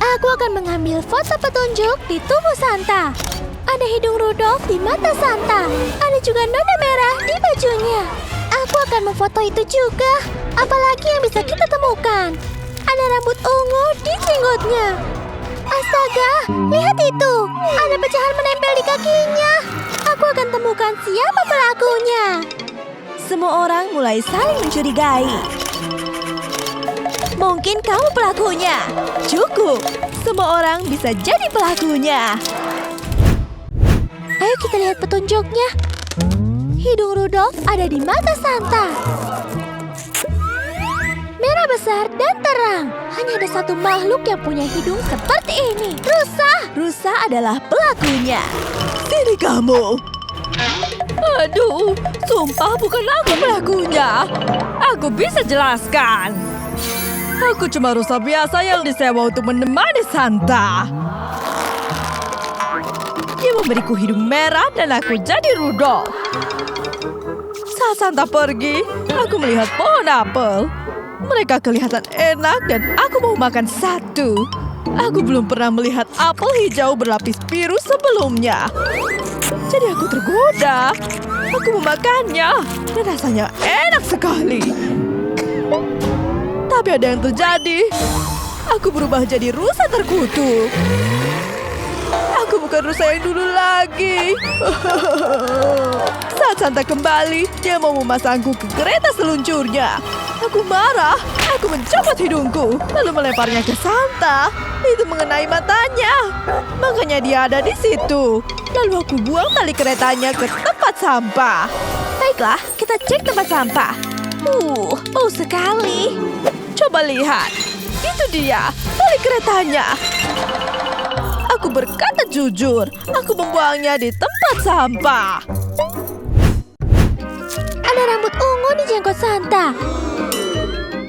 Aku akan mengambil foto petunjuk di tubuh Santa. Ada hidung Rudolf di mata Santa. Ada juga noda merah di bajunya. Aku akan memfoto itu juga. Apalagi yang bisa kita temukan? Ada rambut ungu di jenggotnya. Astaga, lihat itu. Ada pecahan menempel di kakinya. Aku akan temukan siapa pelakunya. Semua orang mulai saling mencurigai. Mungkin kamu pelakunya. Cukup. Semua orang bisa jadi pelakunya. Ayo kita lihat petunjuknya. Hidung Rudolf ada di mata Santa. Merah besar dan terang. Hanya ada satu makhluk yang punya hidung seperti ini. Rusa. Rusa adalah pelakunya. Sini kamu. Aduh, sumpah bukan aku pelakunya. Aku bisa jelaskan. Aku cuma rusa biasa yang disewa untuk menemani Santa. Dia memberiku hidung merah dan aku jadi Rudolf. Saat Santa pergi, aku melihat pohon apel. Mereka kelihatan enak dan aku mau makan satu. Aku belum pernah melihat apel hijau berlapis biru sebelumnya. Jadi aku tergoda. Aku memakannya dan rasanya enak sekali. Tapi ada yang terjadi. Aku berubah jadi rusa terkutuk. Aku bukan rusa yang dulu lagi. Saat Santa kembali, dia mau memasangku ke kereta seluncurnya. Aku marah. Aku mencopot hidungku, lalu melemparnya ke Santa. Itu mengenai matanya. Makanya dia ada di situ. Lalu aku buang tali keretanya ke tempat sampah. Baiklah, kita cek tempat sampah. Bau sekali. Coba lihat. Itu dia, tali keretanya. Aku berkata jujur, aku membuangnya di tempat sampah. Ada rambut ungu di jenggot Santa.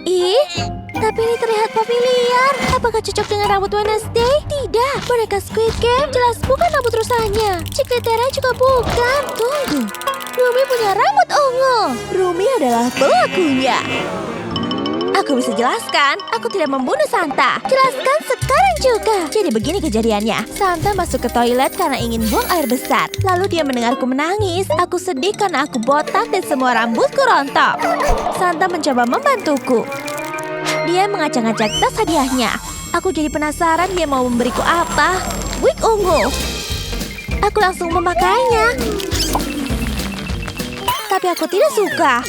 Ih, tapi ini terlihat familiar. Apakah cocok dengan rambut Wednesday? Tidak, boneka Squid Game jelas bukan rambut rusanya. Chicletera juga bukan. Tunggu, Rumi punya rambut ungu. Rumi adalah pelakunya. Aku bisa jelaskan, aku tidak membunuh Santa. Jelaskan sekarang juga. Jadi begini kejadiannya. Santa masuk ke toilet karena ingin buang air besar. Lalu dia mendengarku menangis. Aku sedih karena aku botak dan semua rambutku rontok. Santa mencoba membantuku. Dia mengacak-ngacak tas hadiahnya. Aku jadi penasaran dia mau memberiku apa. Wig ungu. Aku langsung memakainya. Tapi aku tidak suka.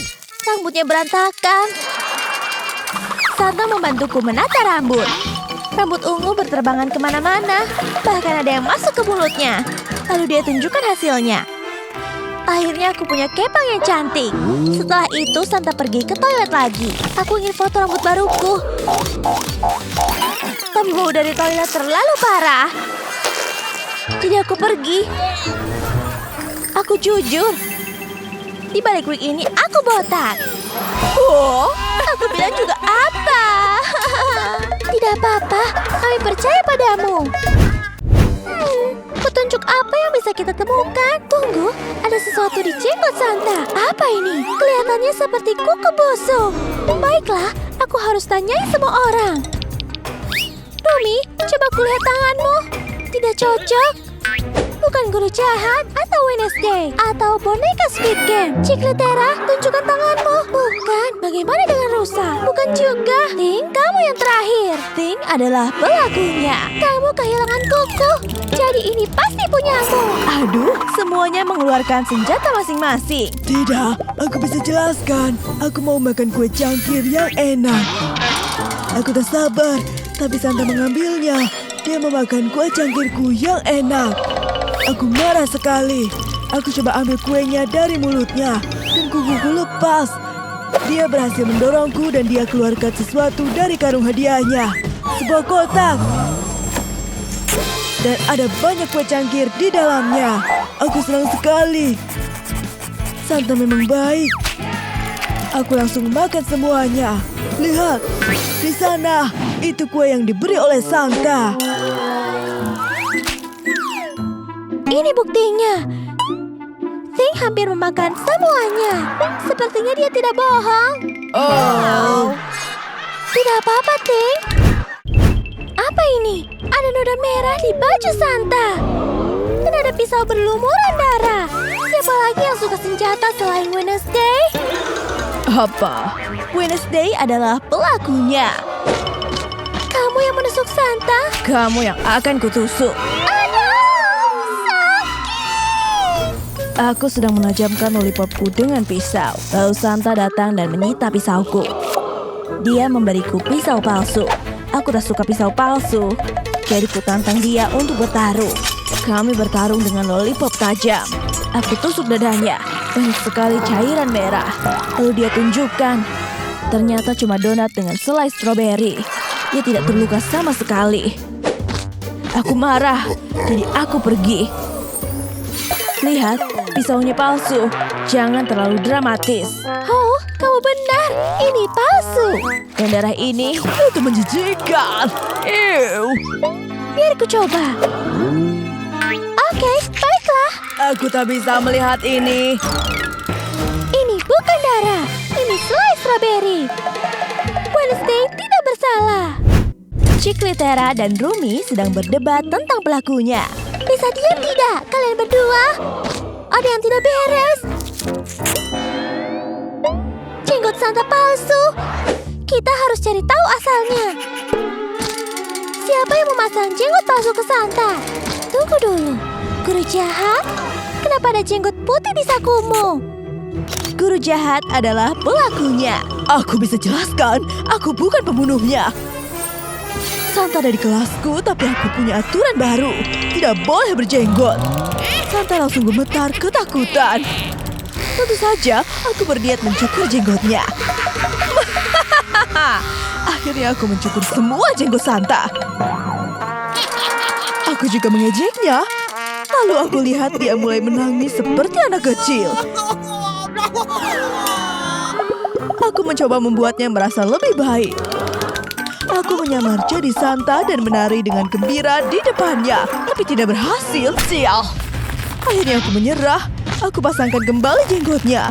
Rambutnya berantakan. Santa membantuku menata rambut. Rambut ungu berterbangan kemana-mana. Bahkan ada yang masuk ke mulutnya. Lalu dia tunjukkan hasilnya. Akhirnya aku punya kepang yang cantik. Setelah itu Santa pergi ke toilet lagi. Aku ingin foto rambut baruku. Tapi bau dari toilet terlalu parah. Jadi aku pergi. Aku jujur. Di balik wig ini aku botak. Oh, aku bilang juga apa? Tidak apa-apa, kami percaya padamu. Petunjuk apa yang bisa kita temukan? Tunggu, ada sesuatu di jenggot Santa. Apa ini? Kelihatannya seperti kuku busuk. Baiklah, aku harus tanyai semua orang. Rumi, coba kulihat tanganmu. Tidak cocok. Bukan guru jahat atau Wednesday atau boneka Squid Game. Chicletera, tunjukkan tanganmu. Bukan. Bagaimana dengan rusa? Bukan juga. Ting, kamu yang terakhir. Ting adalah pelakunya. Kamu kehilangan kuku. Jadi ini pasti punyamu. Aduh, semuanya mengeluarkan senjata masing-masing. Tidak, aku bisa jelaskan. Aku mau makan kue cangkir yang enak. Aku tak sabar, tapi Santa mengambilnya. Dia memakan kue cangkirku yang enak. Aku marah sekali. Aku coba ambil kuenya dari mulutnya dan kukuku lepas. Dia berhasil mendorongku dan dia keluarkan sesuatu dari karung hadiahnya. Sebuah kotak. Dan ada banyak kue cangkir di dalamnya. Aku senang sekali. Santa memang baik. Aku langsung makan semuanya. Lihat, di sana. Itu kue yang diberi oleh Santa. Ini buktinya. Ting hampir memakan semuanya. Sepertinya dia tidak bohong. Oh. Tidak apa-apa, Ting. Apa ini? Ada noda merah di baju Santa. Dan ada pisau berlumuran darah. Siapa lagi yang suka senjata selain Wednesday? Apa? Wednesday adalah pelakunya. Kamu yang menusuk Santa? Kamu yang akan kutusuk. Aduh, sakit. Aku sedang menajamkan lollipopku dengan pisau. Lalu Santa datang dan menyita pisauku. Dia memberiku pisau palsu. Aku tak suka pisau palsu. Jadi ku tantang dia untuk bertarung. Kami bertarung dengan lollipop tajam. Aku tusuk dadanya. Banyak sekali cairan merah. Lalu dia tunjukkan. Ternyata cuma donat dengan selai stroberi. Dia tidak terluka sama sekali. Aku marah. Jadi aku pergi. Lihat, pisaunya palsu. Jangan terlalu dramatis. Oh, kamu benar. Ini palsu. Dan darah ini itu menjijikkan. Ew. Biar ku coba. Oke, baiklah. Aku tak bisa melihat ini. Ini bukan darah. Ini selai strawberry. Wednesday tidak bersalah. Ciklitera dan Rumi sedang berdebat tentang pelakunya. Bisa diam tidak, kalian berdua? Ada yang tidak beres. Jenggot Santa palsu. Kita harus cari tahu asalnya. Siapa yang memasang jenggot palsu ke Santa? Tunggu dulu. Guru jahat? Kenapa ada jenggot putih di sakumu? Guru jahat adalah pelakunya. Aku bisa jelaskan, aku bukan pembunuhnya. Santa ada di kelasku, tapi aku punya aturan baru. Tidak boleh berjenggot. Santa langsung gemetar ketakutan. Tentu saja, aku berniat mencukur jenggotnya. Akhirnya aku mencukur semua jenggot Santa. Aku juga mengejeknya. Lalu aku lihat dia mulai menangis seperti anak kecil. Aku mencoba membuatnya merasa lebih baik. Aku menyamar jadi Santa dan menari dengan gembira di depannya, tapi tidak berhasil. Sial. Akhirnya aku menyerah. Aku pasangkan kembali jenggotnya.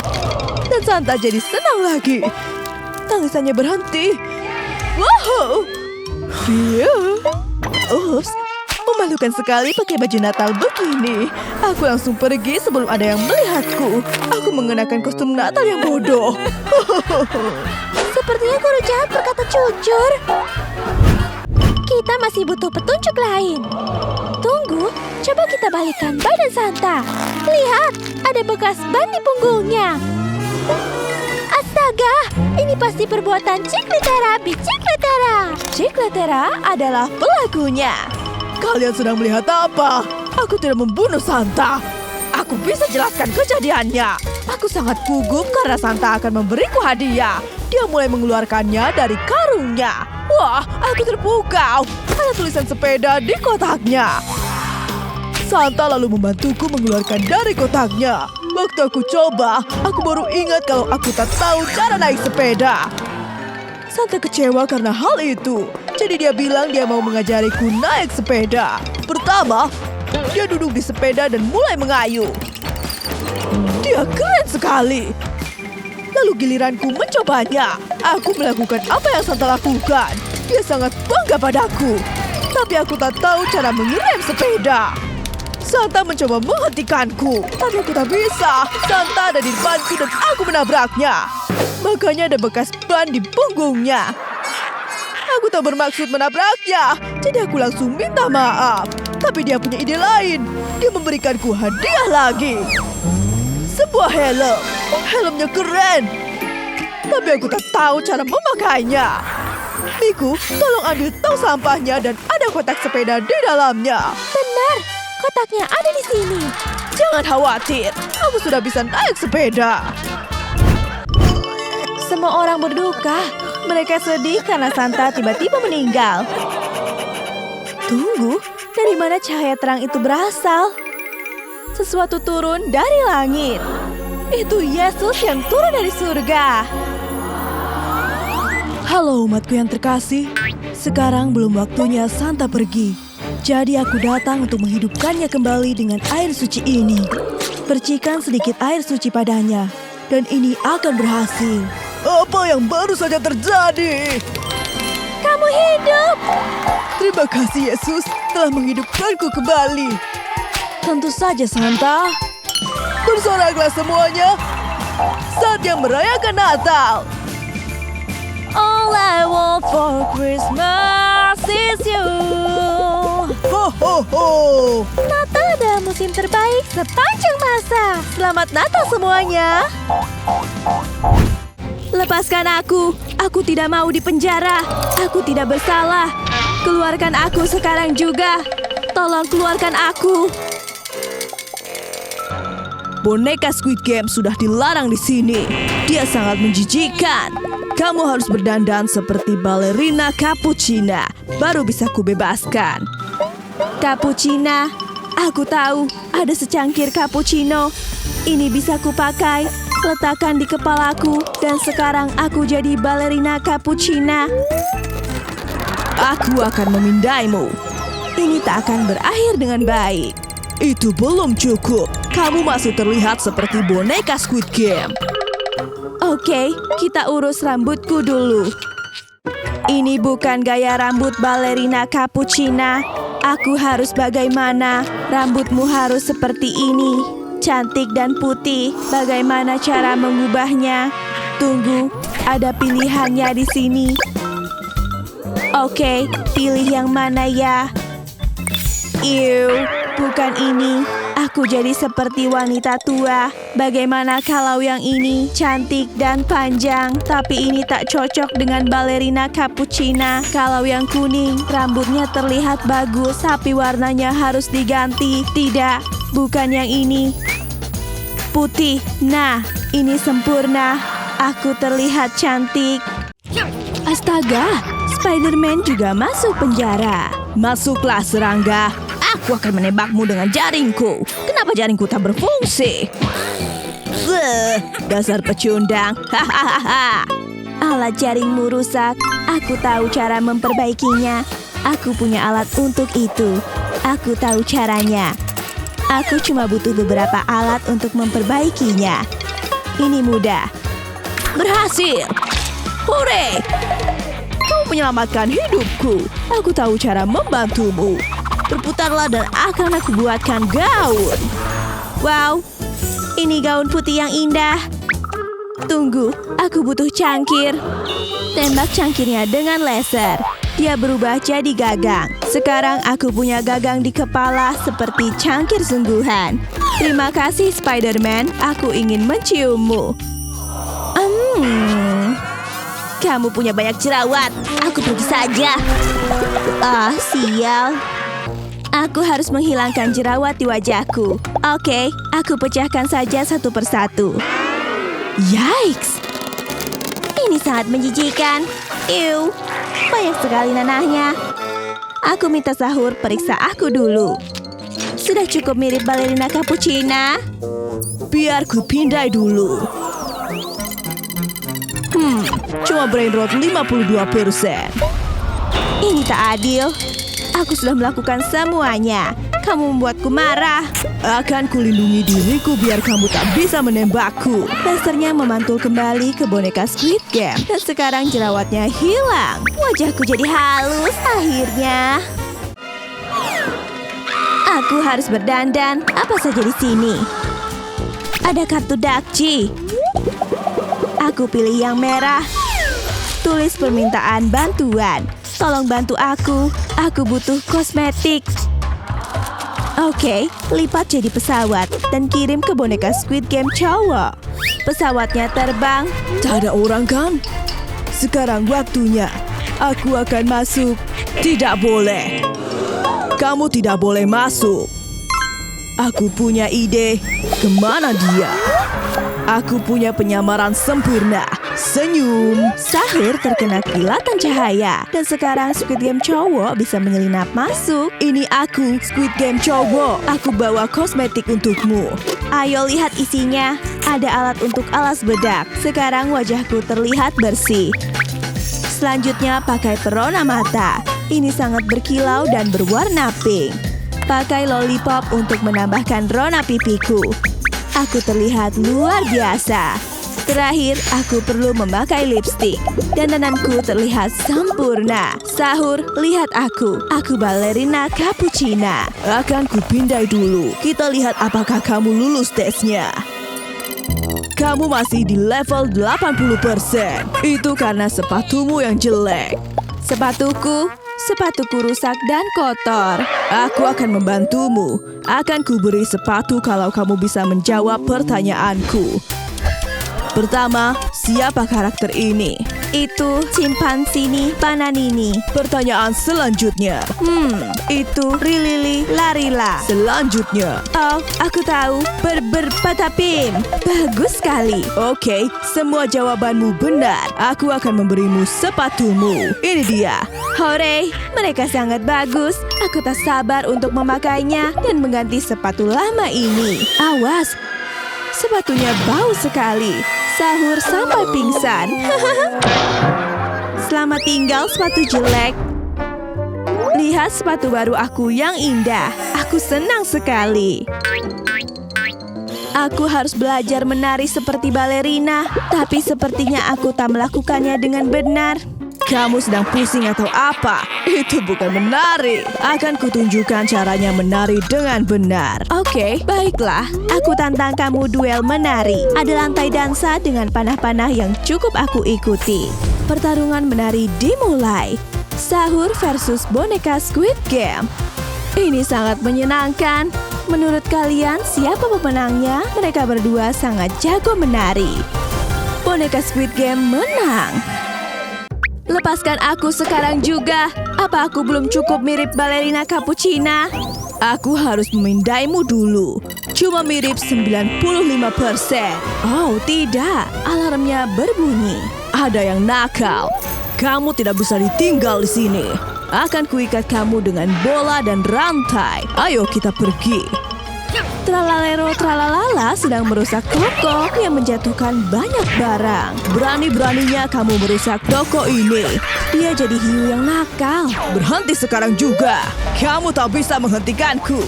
Dan Santa jadi senang lagi. Tangisannya berhenti. Wow. Ups. Memalukan sekali pakai baju Natal begini. Aku langsung pergi sebelum ada yang melihatku. Aku mengenakan kostum Natal yang bodoh. Sepertinya guru jahat berkata jujur. Kita masih butuh petunjuk lain. Tunggu, coba kita balikkan badan Santa. Lihat, ada bekas ban di punggungnya. Astaga, ini pasti perbuatan Ciklitera, Biciklitera. Ciklitera adalah pelakunya. Kalian sedang melihat apa? Aku tidak membunuh Santa. Aku bisa jelaskan kejadiannya. Aku sangat gugup karena Santa akan memberiku hadiah. Dia mulai mengeluarkannya dari karungnya. Wah, aku terpukau. Ada tulisan sepeda di kotaknya. Santa lalu membantuku mengeluarkan dari kotaknya. Waktu aku coba, aku baru ingat kalau aku tak tahu cara naik sepeda. Santa kecewa karena hal itu. Jadi dia bilang dia mau mengajariku naik sepeda. Pertama, dia duduk di sepeda dan mulai mengayuh. Dia keren sekali. Lalu giliranku mencobanya. Aku melakukan apa yang Santa lakukan. Dia sangat bangga padaku. Tapi aku tak tahu cara mengerem sepeda. Santa mencoba menghentikanku, tapi aku tak bisa. Santa ada di depanku dan aku menabraknya. Makanya ada bekas ban di punggungnya. Aku tak bermaksud menabraknya, jadi aku langsung minta maaf. Tapi dia punya ide lain. Dia memberikanku hadiah lagi. Sebuah helm. Helmnya keren. Tapi aku tak tahu cara memakainya. Miku, tolong ambil tong sampahnya dan ada kotak sepeda di dalamnya. Benar, kotaknya ada di sini. Jangan khawatir, aku sudah bisa naik sepeda. Semua orang berduka. Mereka sedih karena Santa tiba-tiba meninggal. Tunggu, dari mana cahaya terang itu berasal? Sesuatu turun dari langit. Itu Yesus yang turun dari surga. Halo umatku yang terkasih. Sekarang belum waktunya Santa pergi. Jadi aku datang untuk menghidupkannya kembali dengan air suci ini. Percikan sedikit air suci padanya. Dan ini akan berhasil. Apa yang baru saja terjadi? Kamu hidup! Terima kasih Yesus telah menghidupkanku kembali. Tentu saja, Santa. Bersoraklah semuanya. Saatnya merayakan Natal. All I want for Christmas is you. Ho ho ho. Natal adalah musim terbaik sepanjang masa. Selamat Natal semuanya. Lepaskan aku. Aku tidak mau dipenjara. Aku tidak bersalah. Keluarkan aku sekarang juga. Tolong keluarkan aku. Boneka Squid Game sudah dilarang di sini. Dia sangat menjijikan. Kamu harus berdandan seperti balerina Cappuccina. Baru bisa kubebaskan. Cappuccina. Aku tahu ada secangkir cappuccino. Ini bisa kupakai. Letakkan di kepalaku. Dan sekarang aku jadi balerina Cappuccina. Aku akan memindaimu. Ini tak akan berakhir dengan baik. Itu belum cukup. Kamu masih terlihat seperti boneka Squid Game. Oke, kita urus rambutku dulu. Ini bukan gaya rambut balerina Cappuccina. Aku harus bagaimana? Rambutmu harus seperti ini. Cantik dan putih. Bagaimana cara mengubahnya? Tunggu, ada pilihannya di sini. Oke, pilih yang mana ya? Bukan ini. Aku jadi seperti wanita tua. Bagaimana kalau yang ini cantik dan panjang, tapi ini tak cocok dengan balerina Cappuccina. Kalau yang kuning, rambutnya terlihat bagus, tapi warnanya harus diganti. Tidak, bukan yang ini. Putih. Nah, ini sempurna. Aku terlihat cantik. Astaga, Spider-Man juga masuk penjara. Masuklah, serangga. Aku akan menembakmu dengan jaringku. Kenapa jaringku tak berfungsi? Dasar pecundang. Hahaha. Alat jaringmu rusak. Aku tahu cara memperbaikinya. Aku punya alat untuk itu. Aku tahu caranya. Aku cuma butuh beberapa alat untuk memperbaikinya. Ini mudah. Berhasil. Hore! Kau menyelamatkan hidupku. Aku tahu cara membantumu. Berputarlah dan akan aku buatkan gaun. Wow, ini gaun putih yang indah. Tunggu, aku butuh cangkir. Tembak cangkirnya dengan laser. Dia berubah jadi gagang. Sekarang aku punya gagang di kepala seperti cangkir sungguhan. Terima kasih, Spider-Man. Aku ingin menciummu. Kamu punya banyak jerawat. Aku pergi saja. Sial. Aku harus menghilangkan jerawat di wajahku. Oke, aku pecahkan saja satu persatu. Yikes! Ini sangat menjijikan. Banyak sekali nanahnya. Aku minta sahur, periksa aku dulu. Sudah cukup mirip balerina Cappuccina. Biar ku pindai dulu. Cuma brain rot 52%. Ini tak adil. Aku sudah melakukan semuanya. Kamu membuatku marah. Akan kulindungi diriku biar kamu tak bisa menembakku. Lasernya memantul kembali ke boneka Squid Game. Dan sekarang jerawatnya hilang. Wajahku jadi halus akhirnya. Aku harus berdandan. Apa saja di sini? Ada kartu Dakji. Aku pilih yang merah. Tulis permintaan bantuan. Tolong bantu aku. Aku butuh kosmetik. Oke, lipat jadi pesawat dan kirim ke boneka Squid Game cowok. Pesawatnya terbang. Tak ada orang kan? Sekarang waktunya. Aku akan masuk. Tidak boleh. Kamu tidak boleh masuk. Aku punya ide. Kemana dia? Aku punya penyamaran sempurna. Senyum. Sahur terkena kilatan cahaya. Dan sekarang Squid Game cowok bisa menyelinap masuk. Ini aku, Squid Game cowok. Aku bawa kosmetik untukmu. Ayo lihat isinya. Ada alat untuk alas bedak. Sekarang wajahku terlihat bersih. Selanjutnya pakai perona mata. Ini sangat berkilau dan berwarna pink. Pakai lollipop untuk menambahkan rona pipiku. Aku terlihat luar biasa. Terakhir, aku perlu memakai lipstik. Dandananku terlihat sempurna. Sahur, lihat aku. Aku balerina cappuccina. Akan kupindai dulu. Kita lihat apakah kamu lulus tesnya. Kamu masih di level 80%. Itu karena sepatumu yang jelek. Sepatuku rusak dan kotor. Aku akan membantumu. Akan kuberi sepatu kalau kamu bisa menjawab pertanyaanku. Pertama, siapa karakter ini? Itu Chimpanzini Bananini. Pertanyaan selanjutnya. Itu Rilili Larila. Selanjutnya. Oh, aku tahu. Patapim. Bagus sekali. Oke, semua jawabanmu benar. Aku akan memberimu sepatumu. Ini dia. Hore, mereka sangat bagus. Aku tak sabar untuk memakainya dan mengganti sepatu lama ini. Awas, sepatunya bau sekali. Sahur sampai pingsan. Selamat tinggal sepatu jelek. Lihat sepatu baru aku yang indah. Aku senang sekali. Aku harus belajar menari seperti balerina, tapi sepertinya aku tak melakukannya dengan benar. Kamu sedang pusing atau apa? Itu bukan menari. Akan kutunjukkan caranya menari dengan benar. Oke, baiklah. Aku tantang kamu duel menari. Ada lantai dansa dengan panah-panah yang cukup aku ikuti. Pertarungan menari dimulai. Sahur versus boneka Squid Game. Ini sangat menyenangkan. Menurut kalian, siapa pemenangnya? Mereka berdua sangat jago menari. Boneka Squid Game menang. Lepaskan aku sekarang juga. Apa aku belum cukup mirip balerina cappuccina? Aku harus memindaimu dulu. Cuma mirip 95%. Oh, tidak. Alarmnya berbunyi. Ada yang nakal. Kamu tidak bisa ditinggal di sini. Akan kuikat kamu dengan bola dan rantai. Ayo kita pergi. Tralalero tralalala sedang merusak toko yang menjatuhkan banyak barang. Berani-beraninya kamu merusak toko ini. Dia jadi hiu yang nakal. Berhenti sekarang juga. Kamu tak bisa menghentikanku.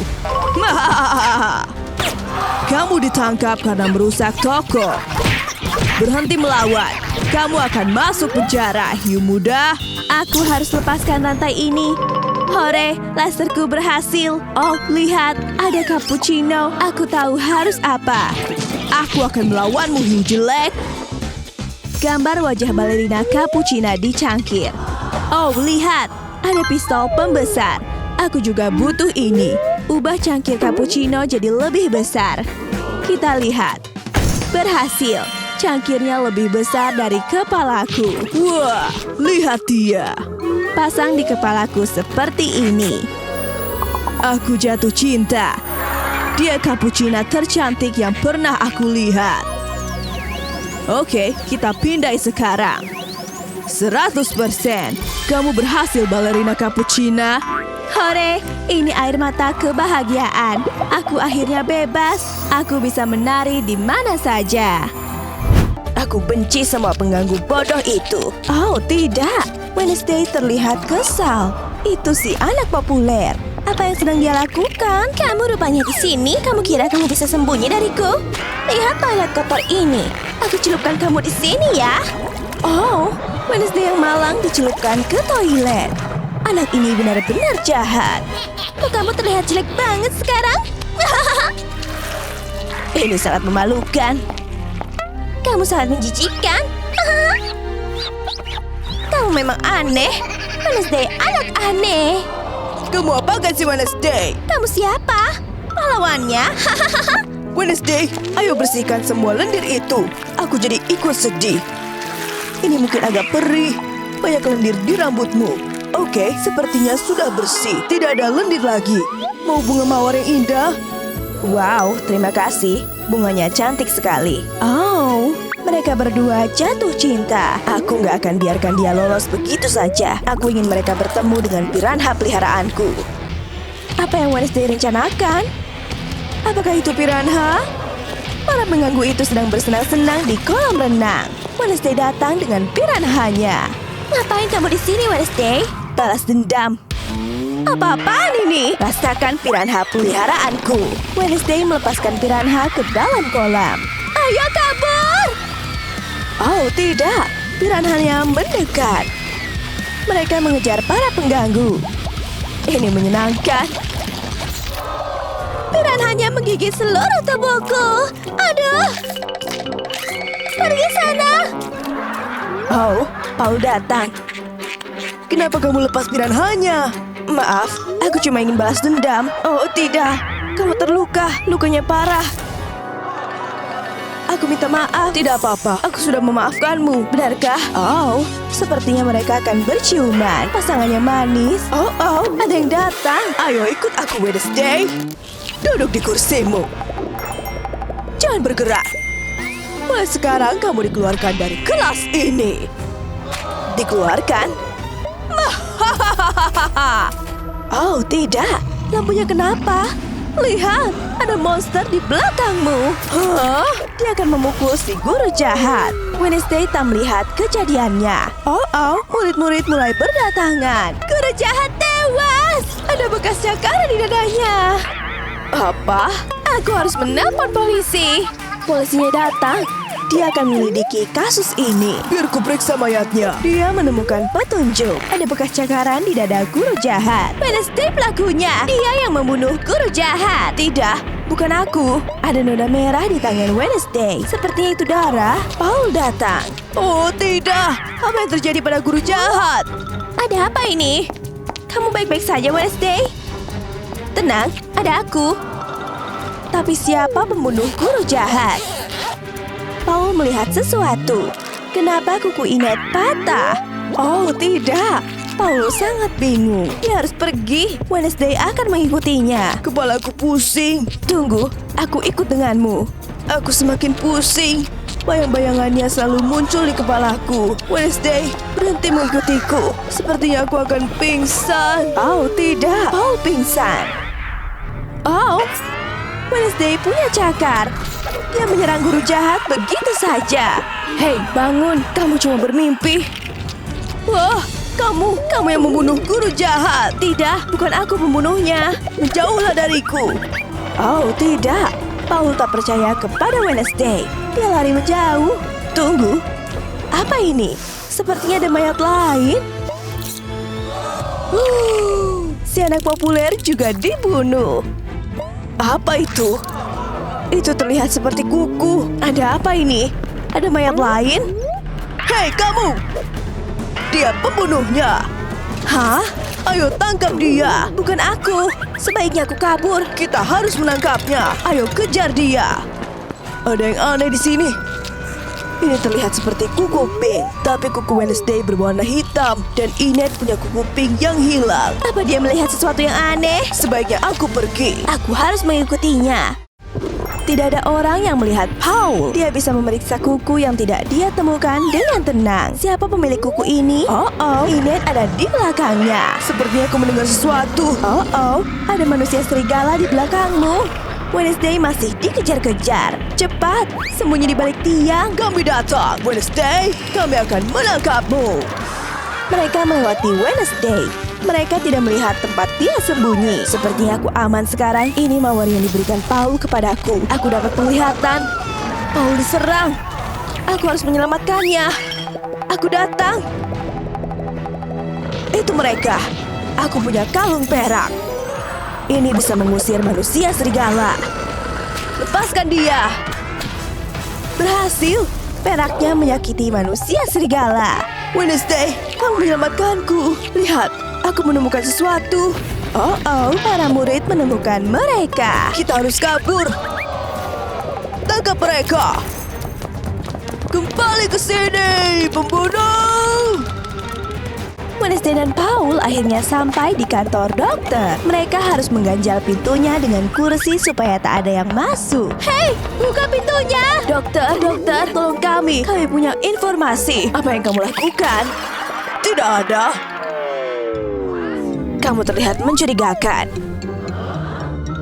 Kamu ditangkap karena merusak toko. Berhenti melawan. Kamu akan masuk penjara, hiu muda. Aku harus lepaskan rantai ini. Hore, laserku berhasil. Oh, lihat, ada cappuccino. Aku tahu harus apa. Aku akan melawanmu, hiu jelek. Gambar wajah balerina cappuccina dicangkir. Oh, lihat, ada pistol pembesar. Aku juga butuh ini. Ubah cangkir cappuccino jadi lebih besar. Kita lihat. Berhasil. Cangkirnya lebih besar dari kepalaku. Wah, lihat dia. Pasang di kepalaku seperti ini. Aku jatuh cinta. Dia cappuccina tercantik yang pernah aku lihat. Oke, kita pindai sekarang. 100%. Kamu berhasil, balerina cappuccina. Hore, ini air mata kebahagiaan. Aku akhirnya bebas. Aku bisa menari di mana saja. Aku benci semua pengganggu bodoh itu. Oh, tidak. Wednesday terlihat kesal. Itu si anak populer. Apa yang sedang dia lakukan? Kamu rupanya di sini. Kamu kira kamu bisa sembunyi dariku? Lihat toilet kotor ini. Aku celupkan kamu di sini ya. Oh, Wednesday yang malang dicelupkan ke toilet. Anak ini benar-benar jahat. Kok kamu terlihat jelek banget sekarang? Ini sangat memalukan. Kamu sangat menjijikkan. Kamu memang aneh. Wednesday, anak aneh. Kamu apa sih, Wednesday? Kamu siapa? Pahlawannya? Wednesday, ayo bersihkan semua lendir itu. Aku jadi ikut sedih. Ini mungkin agak perih. Banyak lendir di rambutmu. Oke, sepertinya sudah bersih. Tidak ada lendir lagi. Mau bunga mawar yang indah? Wow, terima kasih. Bunganya cantik sekali. Oh, mereka berdua jatuh cinta. Aku nggak akan biarkan dia lolos begitu saja. Aku ingin mereka bertemu dengan piranha peliharaanku. Apa yang Wednesday rencanakan? Apakah itu piranha? Para pengganggu itu sedang bersenang-senang di kolam renang. Wednesday datang dengan piranhanya. Ngapain kamu di sini, Wednesday? Balas dendam. Apa-apaan ini? Rasakan piranha peliharaanku. Wednesday melepaskan piranha ke dalam kolam. Ayo kabur! Oh tidak, piranhanya mendekat. Mereka mengejar para pengganggu. Ini menyenangkan. Piranhanya menggigit seluruh tubuhku. Aduh. Pergi sana. Oh, Paul datang. Kenapa kamu lepas piranhanya? Maaf, aku cuma ingin balas dendam. Oh, tidak. Kamu terluka. Lukanya parah. Aku minta maaf. Tidak apa-apa. Aku sudah memaafkanmu. Benarkah? Oh, sepertinya mereka akan berciuman. Pasangannya manis. Oh, ada yang datang. Ayo ikut aku, Wednesday. Duduk di kursimu. Jangan bergerak. Mulai sekarang kamu dikeluarkan dari kelas ini. Dikeluarkan? Oh, tidak. Lampunya kenapa? Lihat, ada monster di belakangmu. Hah? Dia akan memukul si guru jahat. Wednesday tak melihat kejadiannya. Oh, murid-murid mulai berdatangan. Guru jahat tewas. Ada bekas cakaran di dadanya. Apa? Aku harus menelpon polisi. Polisinya datang. Dia akan menyelidiki kasus ini. Biar ku periksa mayatnya. Dia menemukan petunjuk. Ada bekas cakaran di dada guru jahat. Wednesday pelakunya. Dia yang membunuh guru jahat. Tidak, bukan aku. Ada noda merah di tangan Wednesday. Sepertinya itu darah. Paul datang. Oh tidak. Apa yang terjadi pada guru jahat? Ada apa ini? Kamu baik-baik saja, Wednesday? Tenang, ada aku. Tapi siapa pembunuh guru jahat? Paul melihat sesuatu. Kenapa kuku Inet patah? Oh, tidak. Paul sangat bingung. Dia harus pergi. Wednesday akan mengikutinya. Kepalaku pusing. Tunggu, aku ikut denganmu. Aku semakin pusing. Bayang-bayangannya selalu muncul di kepalaku. Wednesday, berhenti mengikutiku. Sepertinya aku akan pingsan. Oh, tidak. Paul pingsan. Oh, Wednesday punya cakar. Dia menyerang guru jahat begitu saja. Hei, bangun. Kamu cuma bermimpi. Wah, kamu yang membunuh guru jahat. Tidak, bukan aku pembunuhnya. Menjauhlah dariku. Oh, tidak. Paul tak percaya kepada Wednesday. Dia lari menjauh. Tunggu. Apa ini? Sepertinya ada mayat lain. Si anak populer juga dibunuh. Apa itu? Itu terlihat seperti kuku. Ada apa ini? Ada mayat lain? Hei kamu! Dia pembunuhnya. Hah? Ayo tangkap dia. Bukan aku. Sebaiknya aku kabur. Kita harus menangkapnya. Ayo kejar dia. Ada yang aneh di sini. Ini terlihat seperti kuku pink, tapi kuku Wednesday berwarna hitam dan Inet punya kuku pink yang hilang. Apa dia melihat sesuatu yang aneh? Sebaiknya aku pergi. Aku harus mengikutinya. Tidak ada orang yang melihat Paul. Dia bisa memeriksa kuku yang tidak dia temukan dengan tenang. Siapa pemilik kuku ini? Oh, Inet ada di belakangnya. Sepertinya aku mendengar sesuatu. Oh, ada manusia serigala di belakangmu. Wednesday masih dikejar-kejar. Cepat, sembunyi di balik tiang. Kami datang, Wednesday. Kami akan menangkapmu. Mereka melewati Wednesday. Mereka tidak melihat tempat dia sembunyi. Sepertinya aku aman sekarang. Ini mawar yang diberikan Paul kepadaku. Aku dapat penglihatan. Paul diserang. Aku harus menyelamatkannya. Aku datang. Itu mereka. Aku punya kalung perak. Ini bisa mengusir manusia serigala. Lepaskan dia. Berhasil. Peraknya menyakiti manusia serigala. Wednesday, Kamu menyelamatkanku. Lihat, aku menemukan sesuatu. Oh, para murid menemukan mereka. kita harus kabur. Tangkap mereka. Kembali ke sini, pembunuh. Wednesday dan Paul akhirnya sampai di kantor dokter. Mereka harus mengganjal pintunya dengan kursi supaya tak ada yang masuk. Hei, buka pintunya! Dokter, tolong kami. Kami punya informasi. Apa yang kamu lakukan? Tidak ada. Kamu terlihat mencurigakan.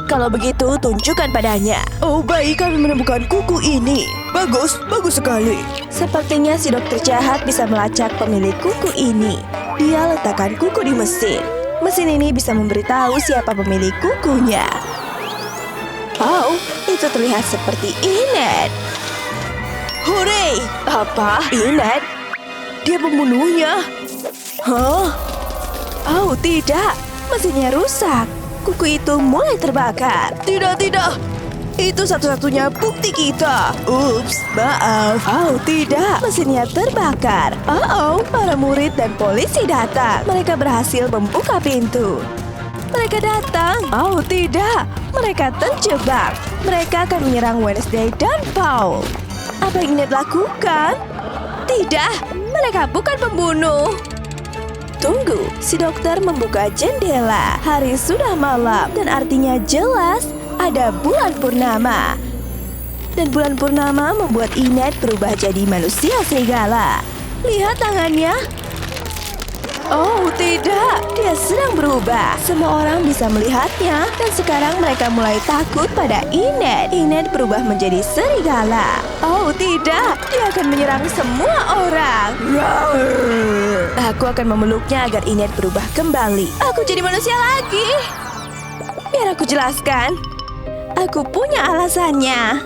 Kalau begitu, tunjukkan padanya. Oh baik, kami menemukan kuku ini. Bagus sekali. Sepertinya si dokter jahat bisa melacak pemilik kuku ini. Dia letakkan kuku di mesin. Mesin ini bisa memberitahu siapa pemilik kukunya. Oh, itu terlihat seperti Inet. Hore! Apa? Inet? Dia pembunuhnya. Hah? Oh tidak, mesinnya rusak. Kuku itu mulai terbakar. Tidak. Itu satu-satunya bukti kita. Ups, maaf. Oh tidak, mesinnya terbakar. Para murid dan polisi datang. Mereka berhasil membuka pintu. Mereka datang. Oh tidak, mereka terjebak. Mereka akan menyerang Wednesday dan Paul. Apa yang Ned lakukan? Tidak, mereka bukan pembunuh. Tunggu, si dokter membuka jendela. Hari sudah malam dan artinya jelas ada bulan purnama. Dan bulan purnama membuat Enid berubah jadi manusia serigala. Lihat tangannya. Oh tidak, dia sedang berubah. Semua orang bisa melihatnya. Dan sekarang mereka mulai takut pada Enid. Enid berubah menjadi serigala. Oh tidak, dia akan menyerang semua orang. Aku akan memeluknya agar Enid berubah kembali. Aku jadi manusia lagi. Biar aku jelaskan. Aku punya alasannya.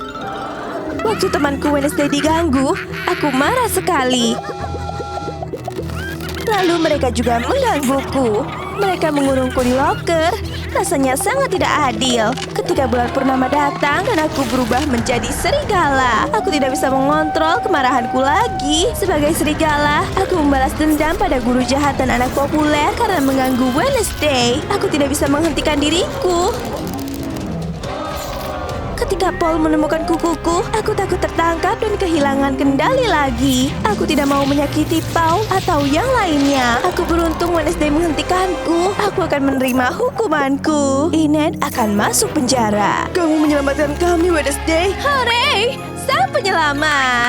Waktu temanku Wednesday diganggu, aku marah sekali. Lalu mereka juga menggangguku. Mereka mengurungku di loker. Rasanya sangat tidak adil. Ketika bulan purnama datang dan aku berubah menjadi serigala, aku tidak bisa mengontrol kemarahanku lagi. Sebagai serigala, aku membalas dendam pada guru jahat dan anak populer karena mengganggu Wednesday. Aku tidak bisa menghentikan diriku. Ketika Paul menemukan kukuku, aku takut tertangkap dan kehilangan kendali lagi. Aku tidak mau menyakiti Paul atau yang lainnya. Aku beruntung Wednesday menghentikanku. Aku akan menerima hukumanku. Enid akan masuk penjara. Kamu menyelamatkan kami, Wednesday. Hooray! Sang penyelamat!